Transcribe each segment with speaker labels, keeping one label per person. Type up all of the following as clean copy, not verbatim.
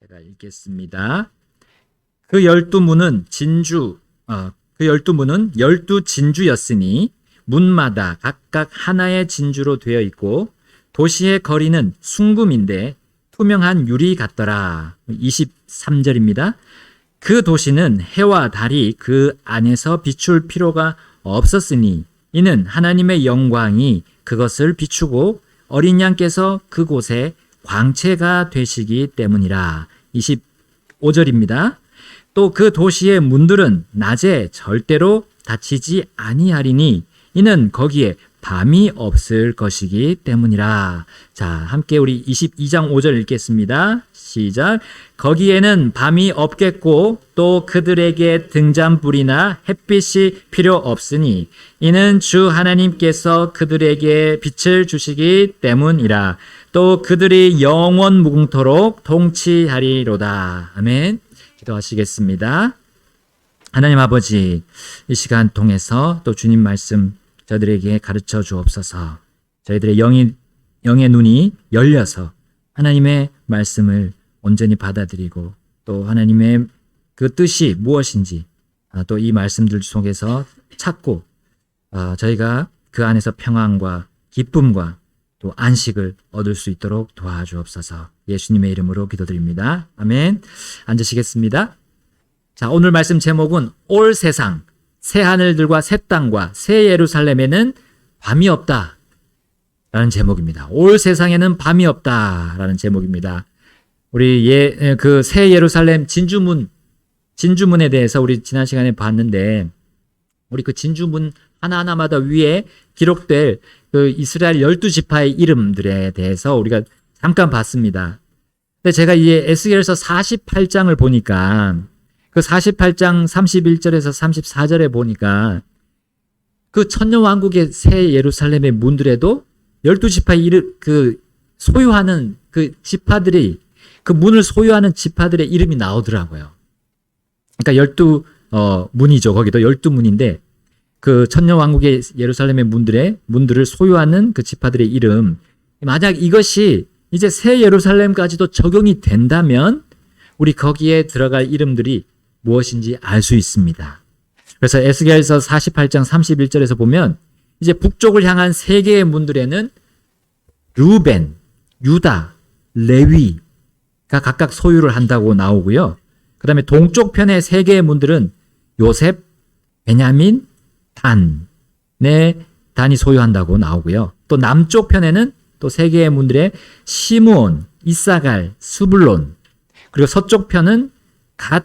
Speaker 1: 제가 읽겠습니다. 그 12문은 그 12문은 12진주였으니 문마다 각각 하나의 진주로 되어 있고 도시의 거리는 숭금인데 투명한 유리 같더라. 23절입니다. 그 도시는 해와 달이 그 안에서 비출 필요가 없었으니 이는 하나님의 영광이 그것을 비추고 어린 양께서 그곳에 광채가 되시기 때문이라. 25절입니다. 또 그 도시의 문들은 낮에 절대로 닫히지 아니하리니 이는 거기에 밤이 없을 것이기 때문이라. 자, 함께 우리 22장 5절 읽겠습니다. 시작. 거기에는 밤이 없겠고 또 그들에게 등잔불이나 햇빛이 필요 없으니 이는 주 하나님께서 그들에게 빛을 주시기 때문이라. 또 그들이 영원 무궁토록 통치하리로다. 아멘. 기도하시겠습니다. 하나님 아버지, 이 시간 통해서 또 주님 말씀 저들에게 가르쳐 주옵소서. 저희들의 영의 눈이 열려서 하나님의 말씀을 온전히 받아들이고 또 하나님의 그 뜻이 무엇인지 또 이 말씀들 속에서 찾고 저희가 그 안에서 평안과 기쁨과 또 안식을 얻을 수 있도록 도와주옵소서. 예수님의 이름으로 기도드립니다. 아멘. 앉으시겠습니다. 자, 오늘 말씀 제목은 올 세상 새 하늘들과 새 땅과 새 예루살렘에는 밤이 없다 라는 제목입니다. 올 세상에는 밤이 없다 라는 제목입니다. 우리 그 새 예루살렘 진주문에 대해서 우리 지난 시간에 봤는데 우리 그 진주문 하나하나마다 위에 기록될 그 이스라엘 12지파의 이름들에 대해서 우리가 잠깐 봤습니다. 근데 제가 이 에스겔서 48장을 보니까 그 48장 31절에서 34절에 보니까 그 천년왕국의 새 예루살렘의 문들에도 12지파의 이름, 그 소유하는 그 지파들이 그 문을 소유하는 지파들의 이름이 나오더라고요. 그러니까 12문이죠. 거기도 12문인데 그 천년왕국의 예루살렘의 문들을 소유하는 그 지파들의 이름. 만약 이것이 이제 새 예루살렘까지도 적용이 된다면 우리 거기에 들어갈 이름들이 무엇인지 알 수 있습니다. 그래서 에스겔서 48장 31절에서 보면 이제 북쪽을 향한 세 개의 문들에는 르우벤, 유다, 레위가 각각 소유를 한다고 나오고요. 그 다음에 동쪽 편의 세 개의 문들은 요셉, 베냐민, 단이 소유한다고 나오고요. 또 남쪽 편에는 또 세 개의 문들에 시므온, 이사갈, 스불론, 그리고 서쪽 편은 갓,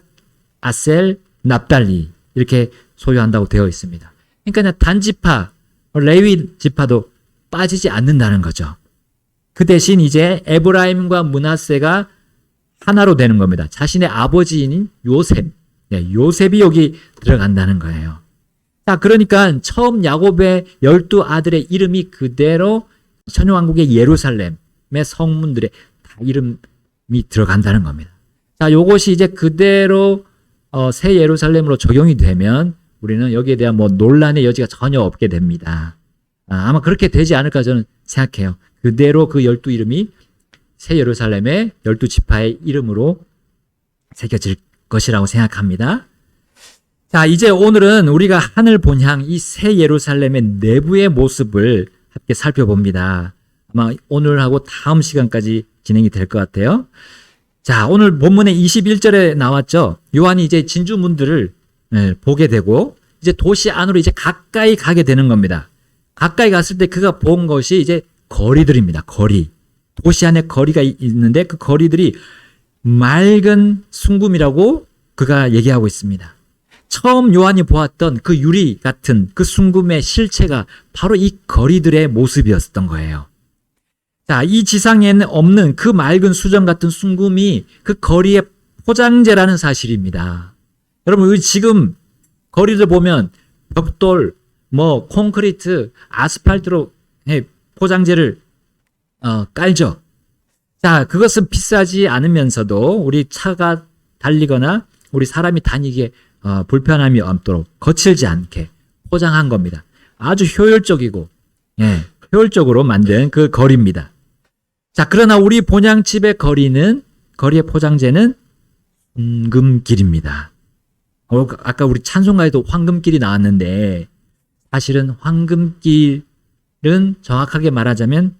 Speaker 1: 아셀, 납달리 이렇게 소유한다고 되어 있습니다. 그러니까 단지파, 레위 지파도 빠지지 않는다는 거죠. 그 대신 이제 에브라임과 므낫세가 하나로 되는 겁니다. 자신의 아버지인 요셉이 여기 들어간다는 거예요. 자, 그러니까 처음 야곱의 12아들의 이름이 그대로 천년왕국의 예루살렘의 성문들의 다 이름이 들어간다는 겁니다. 자, 요것이 이제 그대로 새 예루살렘으로 적용이 되면 우리는 여기에 대한 논란의 여지가 전혀 없게 됩니다. 아마 그렇게 되지 않을까 저는 생각해요. 그대로 그 12 이름이 새 예루살렘의 12지파의 이름으로 새겨질 것이라고 생각합니다. 자, 이제 오늘은 우리가 하늘 본향 이 새 예루살렘의 내부의 모습을 함께 살펴봅니다. 아마 오늘하고 다음 시간까지 진행이 될 것 같아요. 자, 오늘 본문의 21절에 나왔죠. 요한이 이제 진주문들을 보게 되고 이제 도시 안으로 이제 가까이 가게 되는 겁니다. 가까이 갔을 때 그가 본 것이 이제 거리들입니다. 거리. 도시 안에 거리가 있는데 그 거리들이 맑은 숭금이라고 그가 얘기하고 있습니다. 처음 요한이 보았던 그 유리 같은 그 숭금의 실체가 바로 이 거리들의 모습이었던 거예요. 자, 이 지상에는 없는 그 맑은 수정 같은 숭금이 그 거리의 포장재라는 사실입니다. 여러분, 지금 거리를 보면 벽돌, 콘크리트, 아스팔트로 포장재를 깔죠. 자, 그것은 비싸지 않으면서도 우리 차가 달리거나 우리 사람이 다니기에 불편함이 없도록 거칠지 않게 포장한 겁니다. 아주 효율적이고 효율적으로 만든 그 거리입니다. 자, 그러나 우리 본향집의 거리는 거리의 포장재는 황금길입니다. 아까 우리 찬송가에도 황금길이 나왔는데 사실은 황금길은 정확하게 말하자면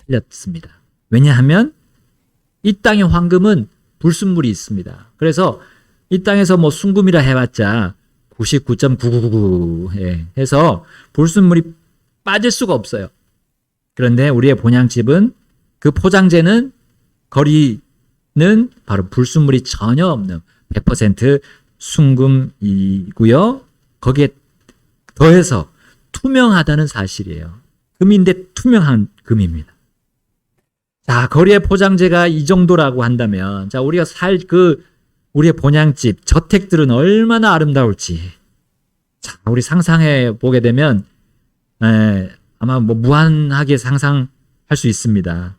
Speaker 1: 틀렸습니다. 왜냐하면 이 땅의 황금은 불순물이 있습니다. 그래서 이 땅에서 뭐 순금이라 해봤자 99.999 해서 불순물이 빠질 수가 없어요. 그런데 우리의 본향집은 그 포장재는 거리는 바로 불순물이 전혀 없는 100% 순금이고요. 거기에 더해서 투명하다는 사실이에요. 금인데 투명한 금입니다. 자, 거리의 포장재가 이 정도라고 한다면, 자, 우리가 우리의 본향집, 저택들은 얼마나 아름다울지. 자, 우리 상상해 보게 되면, 아마 뭐 무한하게 상상할 수 있습니다.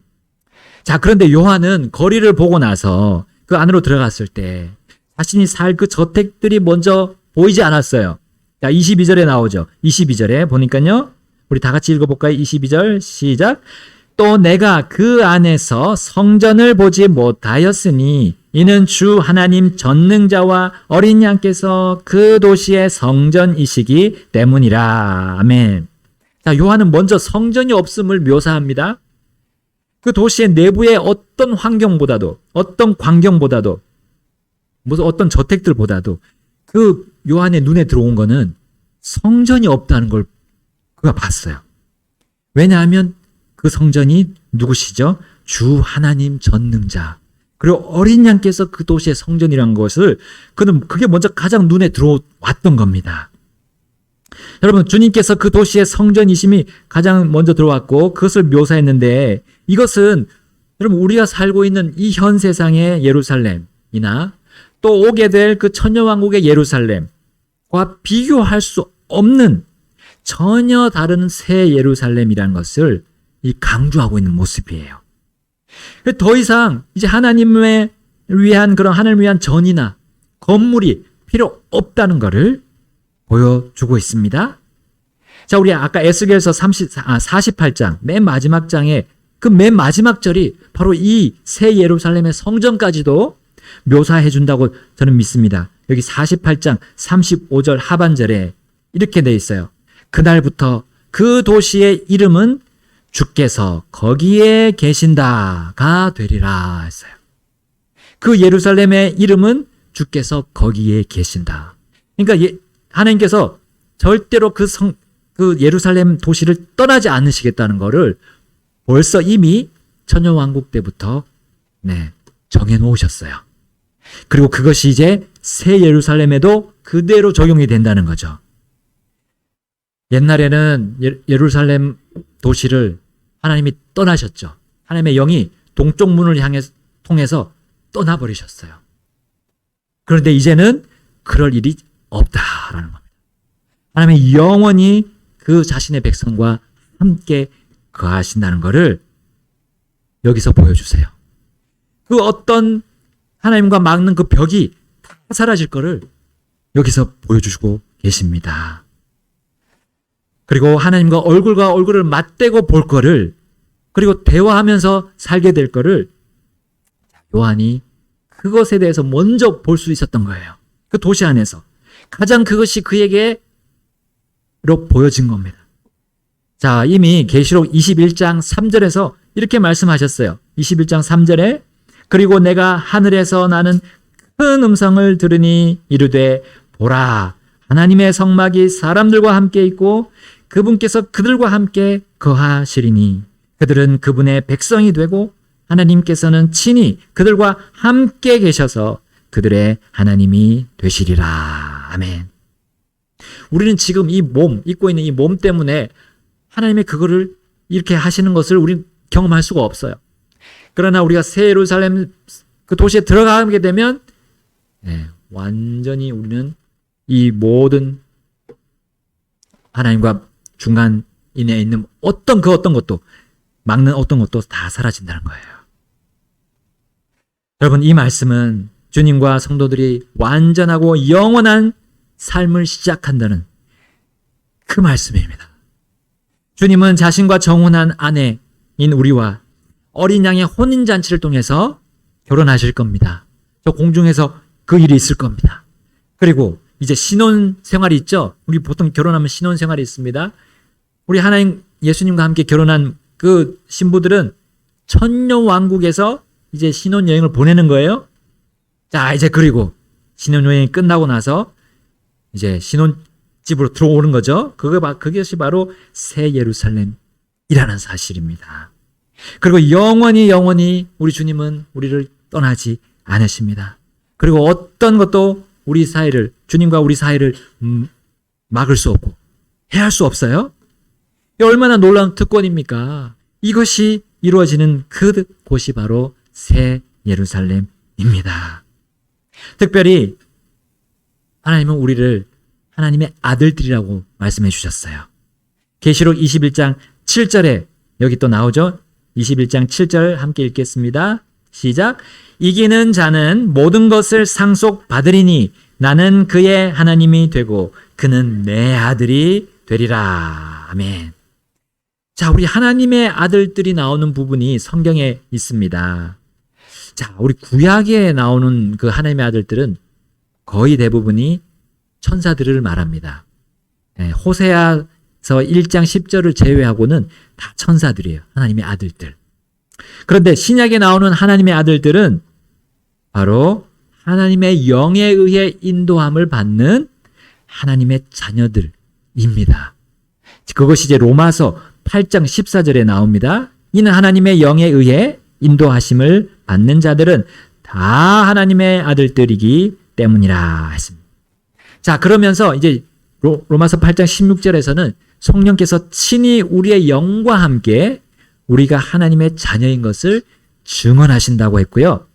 Speaker 1: 자, 그런데 요한은 거리를 보고 나서 그 안으로 들어갔을 때 자신이 살 그 저택들이 먼저 보이지 않았어요. 자, 22절에 나오죠. 22절에 보니까요. 우리 다 같이 읽어볼까요? 22절 시작. 또 내가 그 안에서 성전을 보지 못하였으니 이는 주 하나님 전능자와 어린 양께서 그 도시의 성전이시기 때문이라. 아멘. 자, 요한은 먼저 성전이 없음을 묘사합니다. 그 도시의 내부의 어떤 환경보다도, 어떤 광경보다도, 무슨 어떤 저택들보다도 그 요한의 눈에 들어온 거는 성전이 없다는 걸 그가 봤어요. 왜냐하면 그 성전이 누구시죠? 주 하나님 전능자. 그리고 어린 양께서 그 도시의 성전이라는 것을 그게 먼저 가장 눈에 들어왔던 겁니다. 여러분, 주님께서 그 도시의 성전이심이 가장 먼저 들어왔고 그것을 묘사했는데 이것은 여러분 우리가 살고 있는 이 현 세상의 예루살렘이나 또 오게 될 그 천년왕국의 예루살렘과 비교할 수 없는 전혀 다른 새 예루살렘이라는 것을 강조하고 있는 모습이에요. 더 이상 이제 하나님을 위한 전이나 건물이 필요 없다는 것을 보여주고 있습니다. 자, 우리 아까 에스겔서 48장 맨 마지막 장에 그 맨 마지막 절이 바로 이 새 예루살렘의 성전까지도 묘사해 준다고 저는 믿습니다. 여기 48장 35절 하반절에 이렇게 돼 있어요. 그날부터 그 도시의 이름은 주께서 거기에 계신다가 되리라 했어요. 그 예루살렘의 이름은 주께서 거기에 계신다. 그러니까 하나님께서 절대로 그 예루살렘 도시를 떠나지 않으시겠다는 것을 벌써 이미 천년왕국 때부터 정해 놓으셨어요. 그리고 그것이 이제 새 예루살렘에도 그대로 적용이 된다는 거죠. 옛날에는 예루살렘 도시를 하나님이 떠나셨죠. 하나님의 영이 동쪽 문을 통해서 떠나버리셨어요. 그런데 이제는 그럴 일이 없다라는 겁니다. 하나님이 영원히 그 자신의 백성과 함께 거하신다는 것을 여기서 보여주세요. 그 어떤 하나님과 막는 그 벽이 다 사라질 것을 여기서 보여주시고 계십니다. 그리고 하나님과 얼굴과 얼굴을 맞대고 볼 거를, 그리고 대화하면서 살게 될 거를 요한이 그것에 대해서 먼저 볼 수 있었던 거예요. 그 도시 안에서 가장 그것이 그에게로 보여진 겁니다. 자, 이미 계시록 21장 3절에서 이렇게 말씀하셨어요. 21장 3절에 그리고 내가 하늘에서 나는 큰 음성을 들으니 이르되 보라, 하나님의 성막이 사람들과 함께 있고 그분께서 그들과 함께 거하시리니 그들은 그분의 백성이 되고 하나님께서는 친히 그들과 함께 계셔서 그들의 하나님이 되시리라. 아멘. 우리는 지금 이 몸, 입고 있는 이 몸 때문에 하나님의 그거를 이렇게 하시는 것을 우리는 경험할 수가 없어요. 그러나 우리가 새 예루살렘 그 도시에 들어가게 되면 완전히 우리는 이 모든 하나님과 중간에 있는 어떤 것도 막는 어떤 것도 다 사라진다는 거예요. 여러분, 이 말씀은 주님과 성도들이 완전하고 영원한 삶을 시작한다는 그 말씀입니다. 주님은 자신과 정혼한 아내인 우리와 어린 양의 혼인잔치를 통해서 결혼하실 겁니다. 저 공중에서 그 일이 있을 겁니다. 그리고 이제 신혼 생활이 있죠. 우리 보통 결혼하면 신혼 생활이 있습니다. 우리 하나님 예수님과 함께 결혼한 그 신부들은 천년왕국에서 이제 신혼여행을 보내는 거예요. 자, 이제 그리고 신혼여행이 끝나고 나서 이제 신혼집으로 들어오는 거죠. 그것이 바로 새 예루살렘이라는 사실입니다. 그리고 영원히 우리 주님은 우리를 떠나지 않으십니다. 그리고 어떤 것도 우리 사이를, 주님과 우리 사이를 막을 수 없고 해할 수 없어요. 얼마나 놀라운 특권입니까? 이것이 이루어지는 그 곳이 바로 새 예루살렘입니다. 특별히 하나님은 우리를 하나님의 아들들이라고 말씀해 주셨어요. 계시록 21장 7절에 여기 또 나오죠. 21장 7절 함께 읽겠습니다. 시작. 이기는 자는 모든 것을 상속받으리니 나는 그의 하나님이 되고 그는 내 아들이 되리라. 아멘. 자, 우리 하나님의 아들들이 나오는 부분이 성경에 있습니다. 자, 우리 구약에 나오는 그 하나님의 아들들은 거의 대부분이 천사들을 말합니다. 호세아서 1장 10절을 제외하고는 다 천사들이에요. 하나님의 아들들. 그런데 신약에 나오는 하나님의 아들들은 바로 하나님의 영에 의해 인도함을 받는 하나님의 자녀들입니다. 그것이 이제 로마서 8장 14절에 나옵니다. 이는 하나님의 영에 의해 인도하심을 받는 자들은 다 하나님의 아들들이기 때문이라 했습니다. 자, 그러면서 이제 로마서 8장 16절에서는 성령께서 친히 우리의 영과 함께 우리가 하나님의 자녀인 것을 증언하신다고 했고요.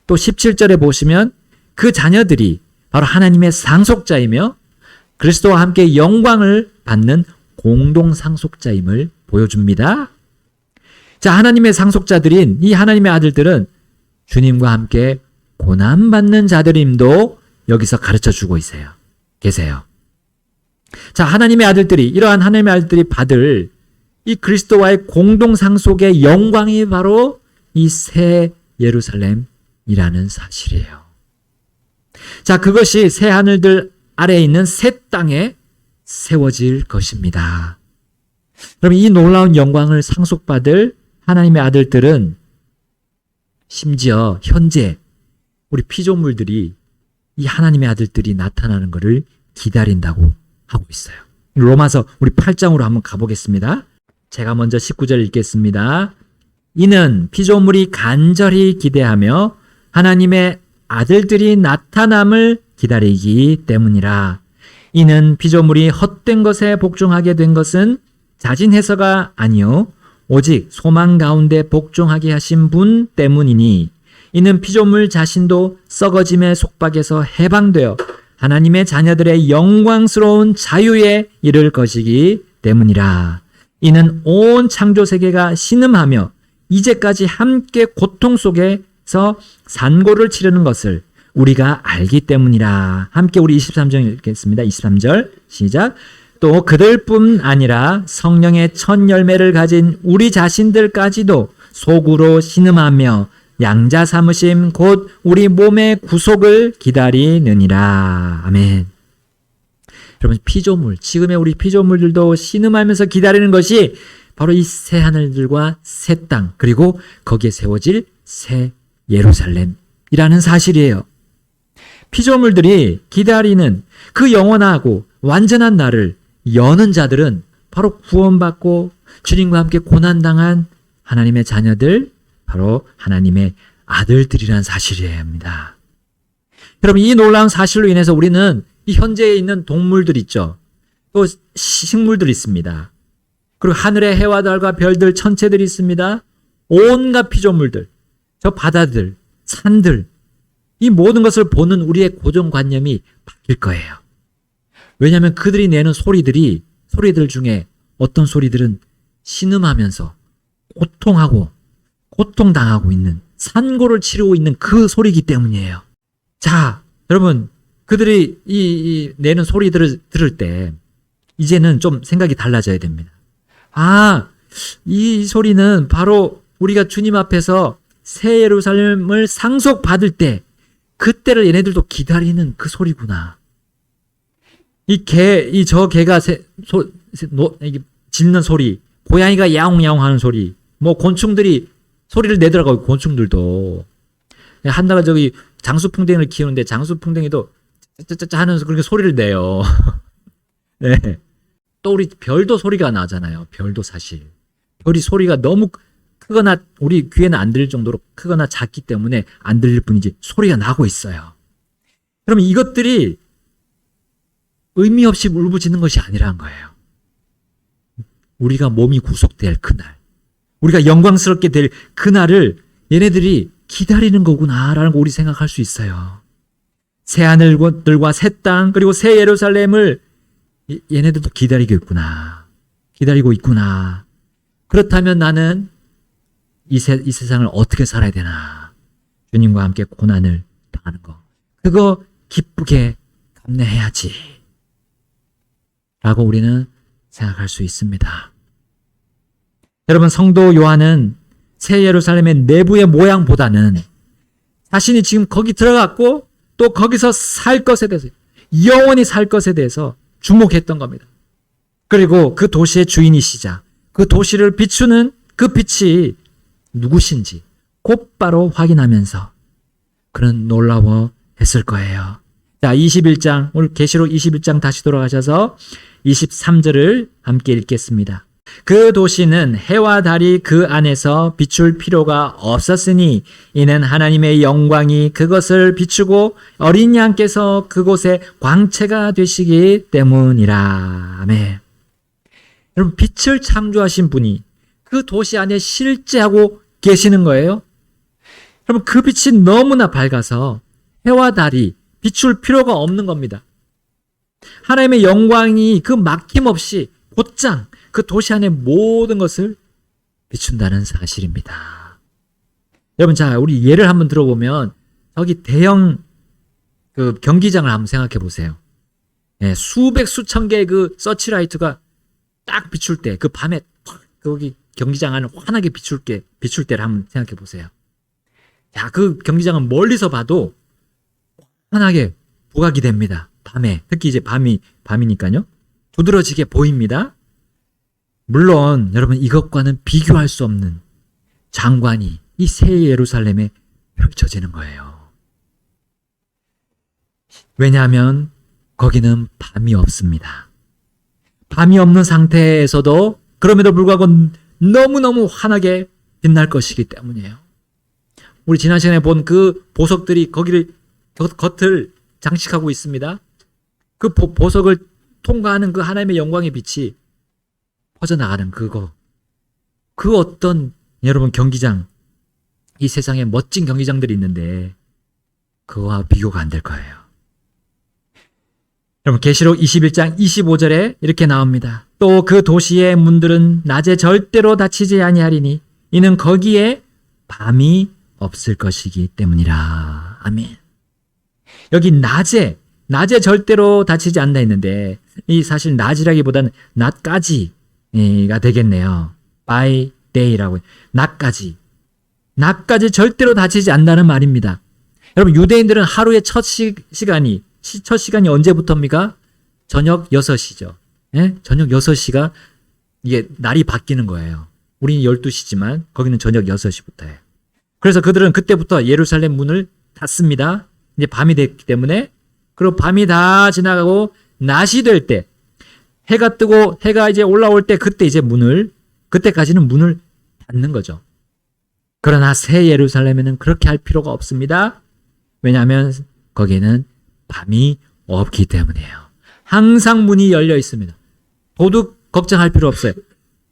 Speaker 1: 또 17절에 보시면 그 자녀들이 바로 하나님의 상속자이며 그리스도와 함께 영광을 받는 공동 상속자임을 보여줍니다. 자, 하나님의 상속자들인 이 하나님의 아들들은 주님과 함께 고난받는 자들임도 여기서 가르쳐 주고 계세요. 자, 하나님의 아들들이, 이러한 하나님의 아들들이 받을 이 그리스도와의 공동 상속의 영광이 바로 이 새 예루살렘이라는 사실이에요. 자, 그것이 새 하늘들 아래에 있는 새 땅에 세워질 것입니다. 그럼 이 놀라운 영광을 상속받을 하나님의 아들들은 심지어 현재 우리 피조물들이 이 하나님의 아들들이 나타나는 것을 기다린다고 하고 있어요. 로마서 우리 8장으로 한번 가보겠습니다. 제가 먼저 19절 읽겠습니다. 이는 피조물이 간절히 기대하며 하나님의 아들들이 나타남을 기다리기 때문이라. 이는 피조물이 헛된 것에 복종하게 된 것은 자진해서가 아니요 오직 소망 가운데 복종하게 하신 분 때문이니 이는 피조물 자신도 썩어짐의 속박에서 해방되어 하나님의 자녀들의 영광스러운 자유에 이를 것이기 때문이라. 이는 온 창조 세계가 신음하며 이제까지 함께 고통 속에서 산고를 치르는 것을 우리가 알기 때문이라. 함께 우리 23절 읽겠습니다. 23절 시작. 또 그들뿐 아니라 성령의 첫 열매를 가진 우리 자신들까지도 속으로 신음하며 양자 삼으심 곧 우리 몸의 구속을 기다리느니라. 아멘. 여러분, 피조물, 지금의 우리 피조물들도 신음하면서 기다리는 것이 바로 이 새 하늘들과 새 땅, 그리고 거기에 세워질 새 예루살렘이라는 사실이에요. 피조물들이 기다리는 그 영원하고 완전한 날을 여는 자들은 바로 구원받고 주님과 함께 고난당한 하나님의 자녀들, 바로 하나님의 아들들이라는 사실이어야 합니다. 여러분, 이 놀라운 사실로 인해서 우리는 이 현재에 있는 동물들 있죠. 또 식물들 있습니다. 그리고 하늘의 해와 달과 별들, 천체들이 있습니다. 온갖 피조물들, 저 바다들, 산들, 이 모든 것을 보는 우리의 고정관념이 바뀔 거예요. 왜냐하면 그들이 내는 소리들 중에 어떤 소리들은 신음하면서 고통당하고 있는, 산고를 치르고 있는 그 소리이기 때문이에요. 자, 여러분, 그들이 이 내는 소리들을 들을 때 이제는 좀 생각이 달라져야 됩니다. 이 소리는 바로 우리가 주님 앞에서 새 예루살렘을 상속받을 때 그때를 얘네들도 기다리는 그 소리구나. 저 개가 짖는 소리, 고양이가 야옹야옹 하는 소리, 뭐 곤충들이 소리를 내더라고요. 곤충들도. 한나가 저기 장수풍뎅이를 키우는데 장수풍뎅이도 짜짜짜 하면서 그렇게 소리를 내요. 네. 또 우리 별도 소리가 나잖아요. 별도 사실. 별이 소리가 너무 크거나 우리 귀에는 안 들릴 정도로 크거나 작기 때문에 안 들릴 뿐이지 소리가 나고 있어요. 그럼 이것들이 의미 없이 울부짖는 것이 아니라는 거예요. 우리가 몸이 구속될 그날, 우리가 영광스럽게 될 그날을 얘네들이 기다리는 거구나라는 거 우리 생각할 수 있어요. 새 하늘들과 새 땅 그리고 새 예루살렘을 얘네들도 기다리고 있구나. 그렇다면 나는 이 세상을 어떻게 살아야 되나? 주님과 함께 고난을 당하는 거. 그거 기쁘게 감내해야지. 라고 우리는 생각할 수 있습니다. 여러분, 성도 요한은 새 예루살렘의 내부의 모양보다는 자신이 지금 거기 들어갔고 또 거기서 살 것에 대해서, 영원히 살 것에 대해서 주목했던 겁니다. 그리고 그 도시의 주인이시자 그 도시를 비추는 그 빛이 누구신지 곧바로 확인하면서 그는 놀라워했을 거예요. 자, 21장, 오늘 계시록 21장 다시 돌아가셔서 23절을 함께 읽겠습니다. 그 도시는 해와 달이 그 안에서 비출 필요가 없었으니 이는 하나님의 영광이 그것을 비추고 어린 양께서 그곳의 광채가 되시기 때문이라. 아멘. 여러분, 빛을 창조하신 분이 그 도시 안에 실제하고 계시는 거예요. 여러분, 그 빛이 너무나 밝아서 해와 달이 비출 필요가 없는 겁니다. 하나님의 영광이 그 막힘없이 곧장 그 도시 안의 모든 것을 비춘다는 사실입니다. 여러분, 자, 우리 예를 한번 들어보면 저기 대형 그 경기장을 한번 생각해 보세요. 네, 수백 수천 개의 그 서치라이트가 딱 비출 때, 그 밤에 거기 경기장 안을 환하게 비출 때를 한번 생각해 보세요. 야, 그 경기장은 멀리서 봐도 환하게 부각이 됩니다. 밤에, 특히 이제 밤이니까요. 두드러지게 보입니다. 물론 여러분, 이것과는 비교할 수 없는 장관이 이 새 예루살렘에 펼쳐지는 거예요. 왜냐하면 거기는 밤이 없습니다. 밤이 없는 상태에서도 그럼에도 불구하고 너무너무 환하게 빛날 것이기 때문이에요. 우리 지난 시간에 본 그 보석들이 거기를 겉을 장식하고 있습니다. 그 보석을 통과하는 그 하나님의 영광의 빛이 퍼져나가는 그거. 그 어떤 여러분 경기장, 이 세상에 멋진 경기장들이 있는데 그거와 비교가 안 될 거예요. 여러분, 계시록 21장 25절에 이렇게 나옵니다. 또 그 도시의 문들은 낮에 절대로 닫히지 아니하리니 이는 거기에 밤이 없을 것이기 때문이라. 아멘. 여기 낮에 절대로 닫히지 않나 했는데 이 사실 낮이라기보다는 낮까지가 되겠네요. by day라고. 낮까지 절대로 닫히지 않는다는 말입니다. 여러분, 유대인들은 하루의 첫 시간이 언제부터입니까? 저녁 6시죠. 예? 저녁 6시가 이게 날이 바뀌는 거예요. 우리는 12시지만 거기는 저녁 6시부터예요. 그래서 그들은 그때부터 예루살렘 문을 닫습니다. 이제 밤이 됐기 때문에. 그리고 밤이 다 지나가고 낮이 될 때, 해가 뜨고 해가 이제 올라올 때 그때 이제 그때까지는 문을 닫는 거죠. 그러나 새 예루살렘에는 그렇게 할 필요가 없습니다. 왜냐하면 거기에는 밤이 없기 때문이에요. 항상 문이 열려 있습니다. 도둑 걱정할 필요 없어요.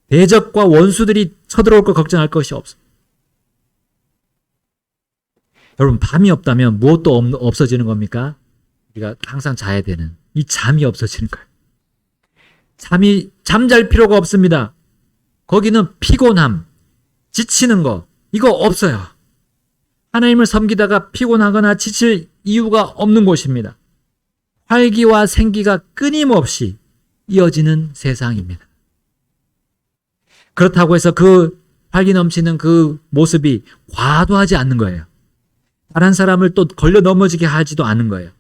Speaker 1: 대적과 원수들이 쳐들어올 거 걱정할 것이 없어요. 여러분, 밤이 없다면 무엇도 없어지는 겁니까? 우리가 항상 자야 되는 이 잠이 없어지는 거예요. 잠잘 필요가 없습니다. 거기는 피곤함, 지치는 거, 이거 없어요. 하나님을 섬기다가 피곤하거나 지칠 이유가 없는 곳입니다. 활기와 생기가 끊임없이 이어지는 세상입니다. 그렇다고 해서 그 활기 넘치는 그 모습이 과도하지 않는 거예요. 다른 사람을 또 걸려 넘어지게 하지도 않은 거예요.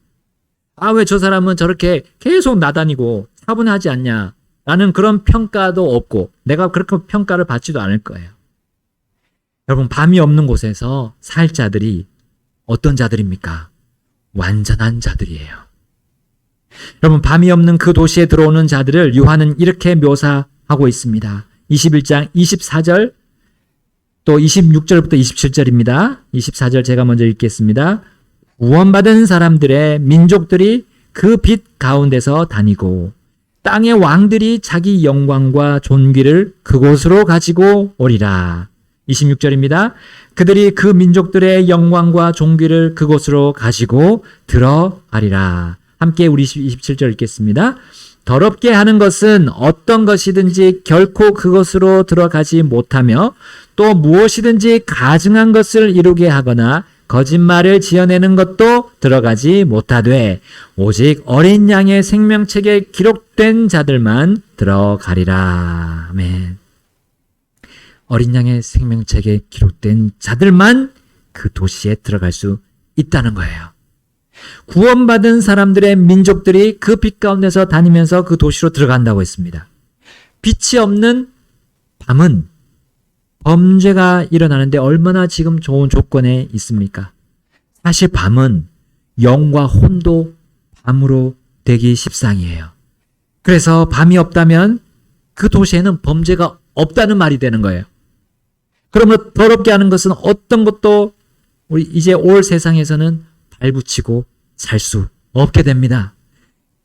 Speaker 1: 아, 왜 저 사람은 저렇게 계속 나다니고 차분하지 않냐? 라는 그런 평가도 없고 내가 그렇게 평가를 받지도 않을 거예요. 여러분, 밤이 없는 곳에서 살 자들이 어떤 자들입니까? 완전한 자들이에요. 여러분, 밤이 없는 그 도시에 들어오는 자들을 요한은 이렇게 묘사하고 있습니다. 21장 24절 또 26절부터 27절입니다. 24절 제가 먼저 읽겠습니다. 구원받은 사람들의 민족들이 그 빛 가운데서 다니고 땅의 왕들이 자기 영광과 존귀를 그곳으로 가지고 오리라. 26절입니다. 그들이 그 민족들의 영광과 존귀를 그곳으로 가지고 들어가리라. 함께 우리 27절 읽겠습니다. 더럽게 하는 것은 어떤 것이든지 결코 그것으로 들어가지 못하며 또 무엇이든지 가증한 것을 이루게 하거나 거짓말을 지어내는 것도 들어가지 못하되 오직 어린 양의 생명책에 기록된 자들만 들어가리라. 아멘. 어린 양의 생명책에 기록된 자들만 그 도시에 들어갈 수 있다는 거예요. 구원받은 사람들의 민족들이 그 빛 가운데서 다니면서 그 도시로 들어간다고 했습니다. 빛이 없는 밤은 범죄가 일어나는데 얼마나 지금 좋은 조건에 있습니까? 사실 밤은 영과 혼도 밤으로 되기 십상이에요. 그래서 밤이 없다면 그 도시에는 범죄가 없다는 말이 되는 거예요. 그러면 더럽게 하는 것은 어떤 것도 우리 이제 올 세상에서는 발붙이고 살 수 없게 됩니다.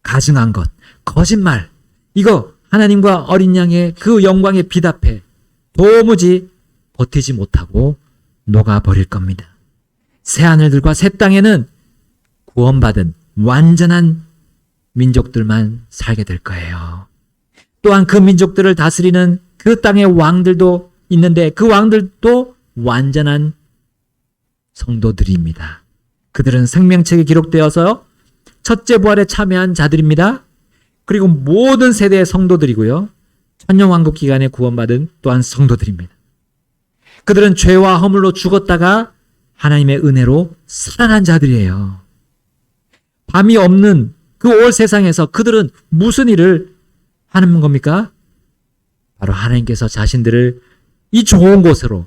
Speaker 1: 가증한 것, 거짓말, 이거 하나님과 어린 양의 그 영광의 빛 앞에 도무지 버티지 못하고 녹아버릴 겁니다. 새 하늘들과 새 땅에는 구원받은 완전한 민족들만 살게 될 거예요. 또한 그 민족들을 다스리는 그 땅의 왕들도 있는데 그 왕들도 완전한 성도들입니다. 그들은 생명책에 기록되어서 첫째 부활에 참여한 자들입니다. 그리고 모든 세대의 성도들이고요. 천년왕국 기간에 구원받은 또한 성도들입니다. 그들은 죄와 허물로 죽었다가 하나님의 은혜로 살아난 자들이에요. 밤이 없는 그 올 세상에서 그들은 무슨 일을 하는 겁니까? 바로 하나님께서 자신들을 이 좋은 곳으로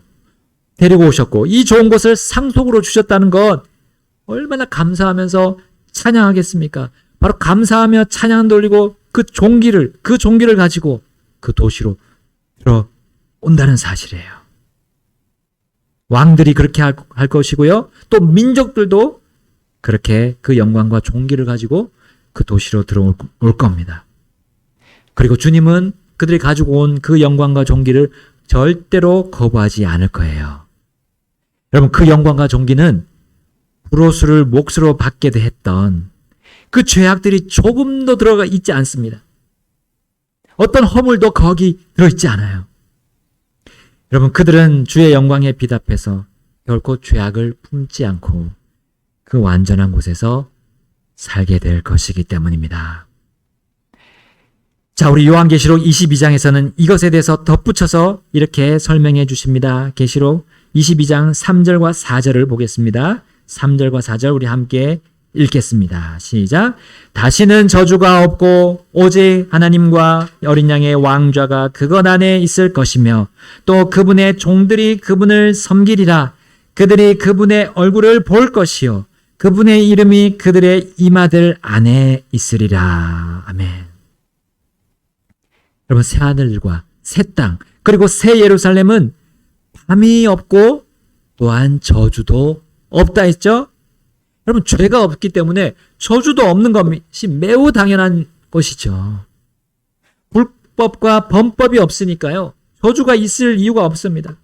Speaker 1: 데리고 오셨고 이 좋은 곳을 상속으로 주셨다는 것 얼마나 감사하면서 찬양하겠습니까? 바로 감사하며 찬양 돌리고 그 종기를 가지고 그 도시로 들어온다는 사실이에요. 왕들이 그렇게 할 것이고요. 또 민족들도 그렇게 그 영광과 종기를 가지고 그 도시로 들어올 겁니다. 그리고 주님은 그들이 가지고 온 그 영광과 종기를 절대로 거부하지 않을 거예요. 여러분, 그 영광과 종기는 불호수를 몫으로 받게 했던 그 죄악들이 조금도 들어가 있지 않습니다. 어떤 허물도 거기 들어있지 않아요. 여러분, 그들은 주의 영광의 빛 앞에서 결코 죄악을 품지 않고 그 완전한 곳에서 살게 될 것이기 때문입니다. 자, 우리 요한계시록 22장에서는 이것에 대해서 덧붙여서 이렇게 설명해 주십니다. 계시록 22장 3절과 4절을 보겠습니다. 3절과 4절 우리 함께 읽겠습니다. 시작. 다시는 저주가 없고 오직 하나님과 어린 양의 왕좌가 그것 안에 있을 것이며 또 그분의 종들이 그분을 섬기리라. 그들이 그분의 얼굴을 볼 것이요 그분의 이름이 그들의 이마들 안에 있으리라. 아멘. 여러분, 새 하늘과 새 땅 그리고 새 예루살렘은 밤이 없고 또한 저주도 없다 했죠? 여러분, 죄가 없기 때문에 저주도 없는 것이 매우 당연한 것이죠. 불법과 범법이 없으니까요. 저주가 있을 이유가 없습니다.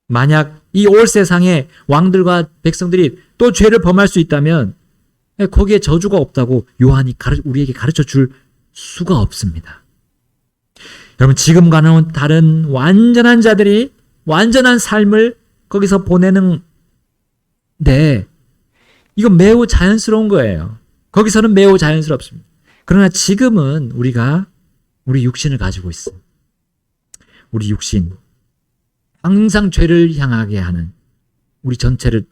Speaker 1: 만약 이 올 세상에 왕들과 백성들이 또 죄를 범할 수 있다면 거기에 저주가 없다고 요한이 우리에게 가르쳐 줄 수가 없습니다. 여러분, 지금과는 다른 완전한 자들이 완전한 삶을 거기서 보내는데 이건 매우 자연스러운 거예요. 거기서는 매우 자연스럽습니다. 그러나 지금은 우리 육신을 가지고 있어요. 우리 육신, 항상 죄를 향하게 하는 우리 전체를,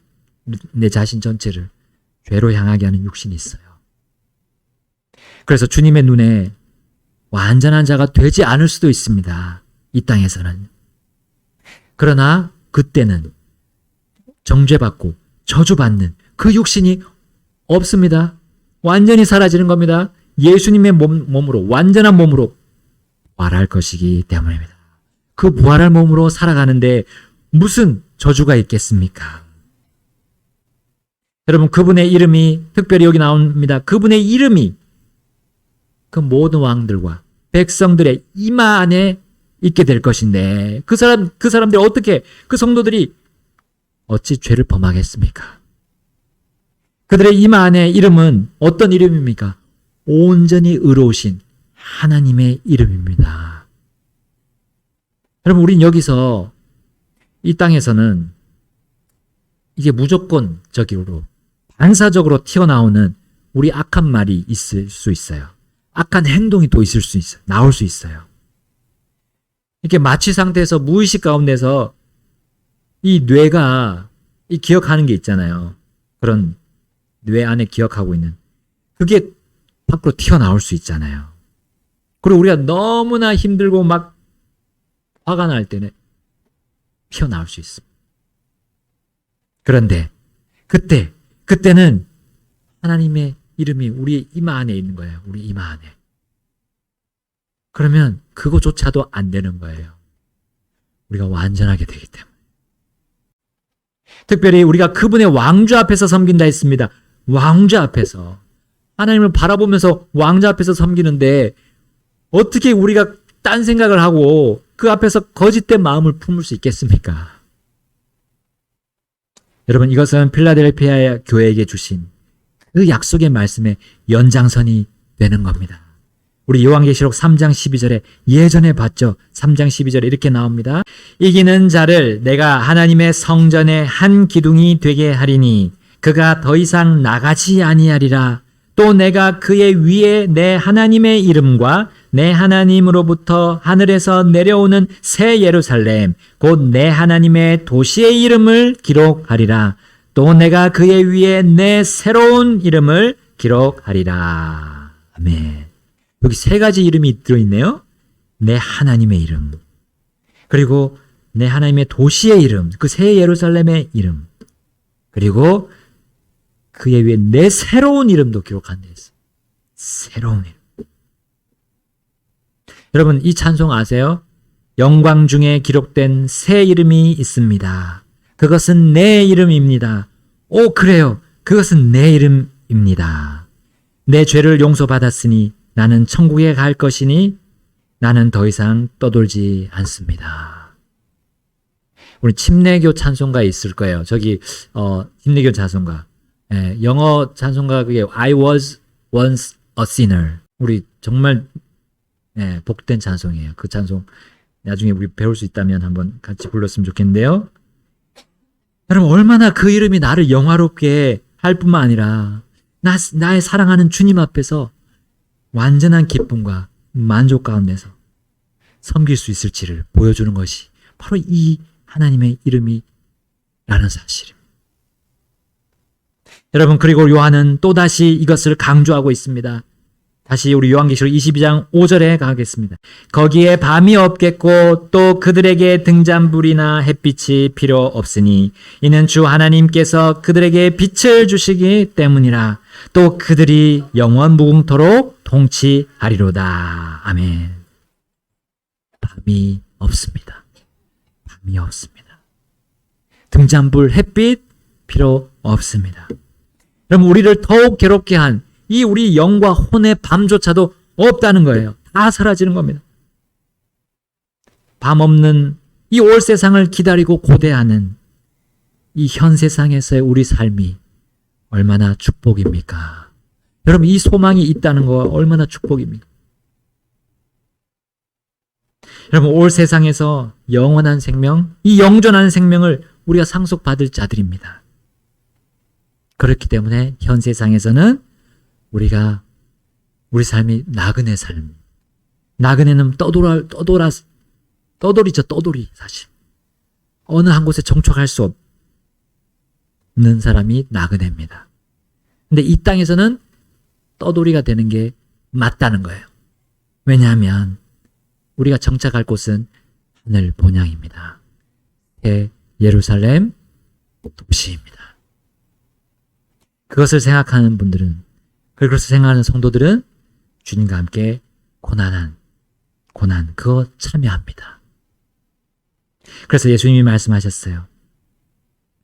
Speaker 1: 내 자신 전체를 죄로 향하게 하는 육신이 있어요. 그래서 주님의 눈에 완전한 자가 되지 않을 수도 있습니다. 이 땅에서는. 그러나 그때는 정죄받고 저주받는 그 육신이 없습니다. 완전히 사라지는 겁니다. 예수님의 몸으로, 완전한 몸으로 부활할 것이기 때문입니다. 그 부활할 몸으로 살아가는데 무슨 저주가 있겠습니까? 여러분, 그분의 이름이 특별히 여기 나옵니다. 그분의 이름이 그 모든 왕들과 백성들의 이마 안에 있게 될 것인데 그 사람들이 어떻게, 그 성도들이 어찌 죄를 범하겠습니까? 그들의 이마 안에 이름은 어떤 이름입니까? 온전히 의로우신 하나님의 이름입니다. 여러분, 우린 여기서 이 땅에서는 이게 무조건적으로 반사적으로 튀어나오는 우리 악한 말이 있을 수 있어요. 악한 행동이 또 있을 수 있어요. 나올 수 있어요. 이렇게 마취 상태에서 무의식 가운데서 이 뇌가 이 기억하는 게 있잖아요. 그런 뇌 안에 기억하고 있는 그게 밖으로 튀어나올 수 있잖아요. 그리고 우리가 너무나 힘들고 막 화가 날 때는 튀어나올 수 있습니다. 그런데 그때는 하나님의 이름이 우리 이마 안에 있는 거예요. 우리 이마 안에. 그러면 그거조차도 안 되는 거예요. 우리가 완전하게 되기 때문에. 특별히 우리가 그분의 왕좌 앞에서 섬긴다 했습니다. 왕좌 앞에서. 하나님을 바라보면서 왕좌 앞에서 섬기는데 어떻게 우리가 딴 생각을 하고 그 앞에서 거짓된 마음을 품을 수 있겠습니까? 여러분, 이것은 필라델피아 교회에게 주신 그 약속의 말씀의 연장선이 되는 겁니다. 우리 요한계시록 3장 12절에 예전에 봤죠. 3장 12절에 이렇게 나옵니다. 이기는 자를 내가 하나님의 성전의 한 기둥이 되게 하리니 그가 더 이상 나가지 아니하리라. 또 내가 그의 위에 내 하나님의 이름과 내 하나님으로부터 하늘에서 내려오는 새 예루살렘 곧 내 하나님의 도시의 이름을 기록하리라. 또 내가 그의 위에 내 새로운 이름을 기록하리라. 아멘. 여기 세 가지 이름이 들어있네요. 내 하나님의 이름, 그리고 내 하나님의 도시의 이름, 그 새 예루살렘의 이름, 그리고 그의 위에 내 새로운 이름도 기록한 데 있어요. 새로운 이름. 여러분, 이 찬송 아세요? 영광 중에 기록된 새 이름이 있습니다. 그것은 내 이름입니다. 오, 그래요. 그것은 내 이름입니다. 내 죄를 용서받았으니 나는 천국에 갈 것이니 나는 더 이상 떠돌지 않습니다. 우리 침례교 찬송가 있을 거예요. 저기 침례교 찬송가. 예, 영어 찬송가 그게 I was once a sinner. 우리 정말 복된 찬송이에요. 그 찬송 나중에 우리 배울 수 있다면 한번 같이 불렀으면 좋겠는데요. 여러분, 얼마나 그 이름이 나를 영화롭게 할 뿐만 아니라 나의 사랑하는 주님 앞에서 완전한 기쁨과 만족 가운데서 섬길 수 있을지를 보여주는 것이 바로 이 하나님의 이름이라는 사실입니다. 여러분, 그리고 요한은 또다시 이것을 강조하고 있습니다. 다시 우리 요한계시록 22장 5절에 가겠습니다. 거기에 밤이 없겠고 또 그들에게 등잔불이나 햇빛이 필요 없으니 이는 주 하나님께서 그들에게 빛을 주시기 때문이라. 또 그들이 영원 무궁토록 통치하리로다. 아멘. 밤이 없습니다. 밤이 없습니다. 등잔불, 햇빛 필요 없습니다. 그럼 우리를 더욱 괴롭게 한 이 우리 영과 혼의 밤조차도 없다는 거예요. 다 사라지는 겁니다. 밤 없는 이 올 세상을 기다리고 고대하는 이 현 세상에서의 우리 삶이 얼마나 축복입니까? 여러분, 이 소망이 있다는 거 얼마나 축복입니까? 여러분, 올 세상에서 영원한 생명, 이 영존하는 생명을 우리가 상속받을 자들입니다. 그렇기 때문에 현 세상에서는 우리 삶이 나그네 삶. 나그네는 떠돌이죠, 떠돌이 사실. 어느 한 곳에 정착할 수 없는 사람이 나그네입니다. 근데 이 땅에서는 떠돌이가 되는 게 맞다는 거예요. 왜냐하면 우리가 정착할 곳은 하늘 본향입니다. 새 예루살렘 도시입니다. 그것을 생각하는 분들은, 그것을 생각하는 성도들은 주님과 함께 고난, 그거 참여합니다. 그래서 예수님이 말씀하셨어요.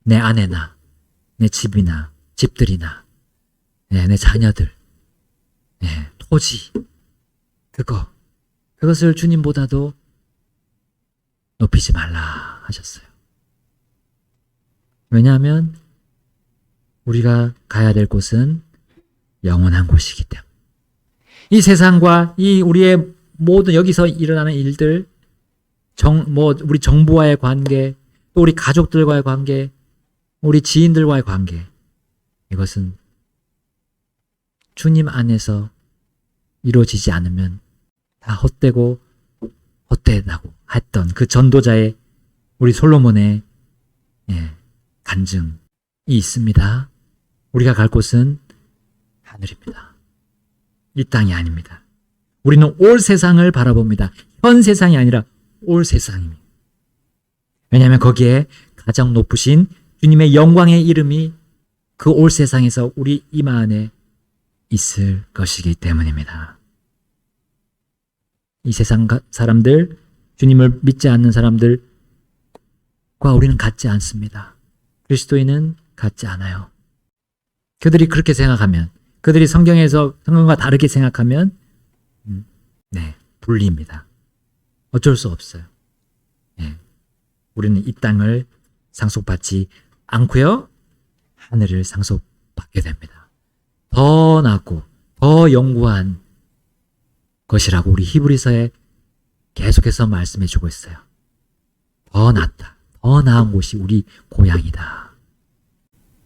Speaker 1: 내 아내나, 내 집이나, 집들이나, 내 자녀들, 토지, 그것을 주님보다도 높이지 말라 하셨어요. 왜냐하면 우리가 가야 될 곳은 영원한 곳이기 때문에. 이 세상과 이 우리의 모든 여기서 일어나는 일들, 우리 정부와의 관계, 또 우리 가족들과의 관계, 우리 지인들과의 관계, 이것은 주님 안에서 이루어지지 않으면 다 헛되고 헛되다고 했던 그 전도자의, 우리 솔로몬의 간증이 있습니다. 우리가 갈 곳은 하늘입니다. 이 땅이 아닙니다. 우리는 올 세상을 바라봅니다. 현 세상이 아니라 올 세상입니다. 왜냐하면 거기에 가장 높으신 주님의 영광의 이름이 그 올 세상에서 우리 이마 안에 있을 것이기 때문입니다. 이 세상 사람들, 주님을 믿지 않는 사람들과 우리는 같지 않습니다. 그리스도인은 같지 않아요. 그들이 그렇게 생각하면, 그들이 성경과 다르게 생각하면 불리입니다. 어쩔 수 없어요. 우리는 이 땅을 상속받지 않고요, 하늘을 상속받게 됩니다. 더 낫고 더 영구한 것이라고 우리 히브리서에 계속해서 말씀해 주고 있어요. 더 낫다, 더 나은 곳이 우리 고향이다.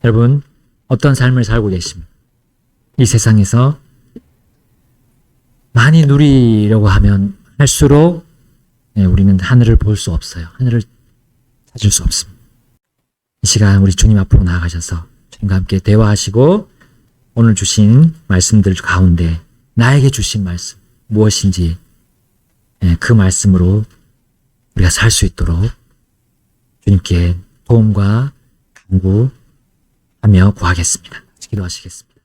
Speaker 1: 여러분, 어떤 삶을 살고 계십니까? 이 세상에서 많이 누리려고 하면 할수록 우리는 하늘을 볼 수 없어요. 하늘을 찾을 수 없습니다. 이 시간 우리 주님 앞으로 나아가셔서 주님과 함께 대화하시고 오늘 주신 말씀들 가운데 나에게 주신 말씀 무엇인지 그 말씀으로 우리가 살 수 있도록 주님께 도움과 간구하며 구하겠습니다. 기도하시겠습니다.